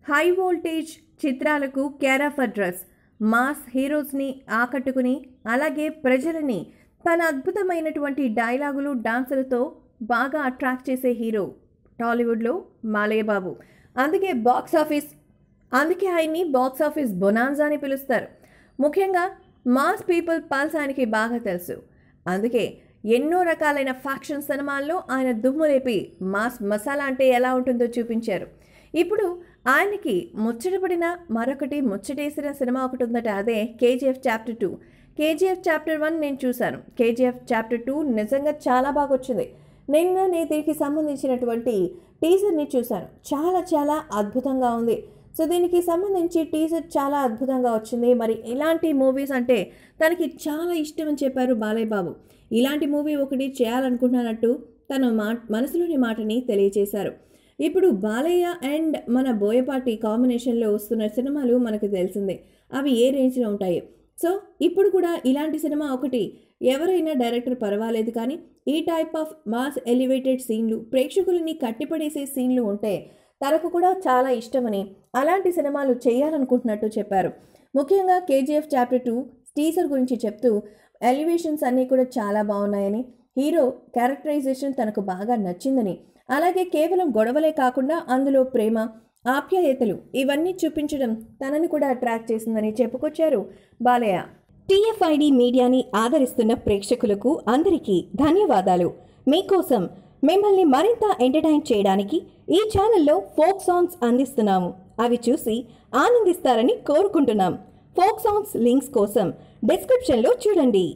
High voltage చిత్రాలకు care of address mass హీరోస్ని ఆకట్టుకుని అలాగే ప్రజలని తన అద్భుతమైనటువంటి డైలాగులు డాన్సులతో బాగా అట్రాక్ట్ చేసే హీరో టాలీవుడ్లో మాలయ్య బాబు. అందుకే ఆయన్ని బాక్స్ ఆఫీస్ బొనాన్జా అని పిలుస్తారు. ముఖ్యంగా మాస్ పీపుల్ పల్స్ ఆయనకి బాగా తెలుసు. అందుకే ఎన్నో రకాలైన ఫ్యాక్షన్ సినిమాల్లో ఆయన దుమ్ము లేపి మాస్ మసాలా అంటే ఎలా ఉంటుందో చూపించారు. ఇప్పుడు ఆయనకి ముచ్చటపడిన మరొకటి ముచ్చటేసిన సినిమా ఒకటి ఉందట, అదే కేజీఎఫ్ చాప్టర్ 2. కేజీఎఫ్ చాప్టర్ 1 నేను చూశాను. కేజీఎఫ్ చాప్టర్ 2 నిజంగా చాలా బాగా వచ్చింది. నేను దీనికి సంబంధించినటువంటి టీజర్ని చూశాను. చాలా చాలా అద్భుతంగా ఉంది. సో దీనికి సంబంధించి టీజర్ చాలా అద్భుతంగా వచ్చింది. మరి ఇలాంటి మూవీస్ అంటే తనకి చాలా ఇష్టం అని చెప్పారు బాలయ్య బాబు. ఇలాంటి మూవీ ఒకటి చేయాలనుకుంటున్నట్టు తన మనసులోని మాటని తెలియజేశారు. ఇప్పుడు బాలయ్య అండ్ మన బోయపాటి కాంబినేషన్లో వస్తున్న సినిమాలు మనకు తెలిసిందే, అవి ఏ రేంజ్లో ఉంటాయో. సో ఇప్పుడు కూడా ఇలాంటి సినిమా ఒకటి ఎవరైనా డైరెక్టర్ పర్వాలేదు, కానీ ఈ టైప్ ఆఫ్ మాస్ ఎలివేటెడ్ సీన్లు, ప్రేక్షకులని కట్టిపడేసే సీన్లు ఉంటే తనకు కూడా చాలా ఇష్టమని అలాంటి సినిమాలు చేయాలనుకుంటున్నట్టు చెప్పారు. ముఖ్యంగా కేజీఎఫ్ చాప్టర్ 2 టీజర్ గురించి చెప్తూ ఎలివేషన్స్ అన్నీ కూడా చాలా బాగున్నాయని, హీరో క్యారెక్టరైజేషన్ తనకు బాగా నచ్చిందని, అలాగే కేవలం గొడవలే కాకుండా అందులో ప్రేమ, ఆప్యాయతలు ఇవన్నీ చూపించడం తనని కూడా అట్రాక్ట్ చేసిందని చెప్పుకొచ్చారు బాలయ్య. టీఎఫ్ఐడి మీడియాని ఆదరిస్తున్న ప్రేక్షకులకు అందరికీ ధన్యవాదాలు. మీకోసం మిమ్మల్ని మరింత ఎంటర్టైన్ చేయడానికి ఈ ఛానల్లో ఫోక్ సాంగ్స్ అందిస్తున్నాము. అవి చూసి ఆనందిస్తారని కోరుకుంటున్నాం. ఫోక్ సాంగ్స్ లింక్స్ కోసం డిస్క్రిప్షన్లో చూడండి.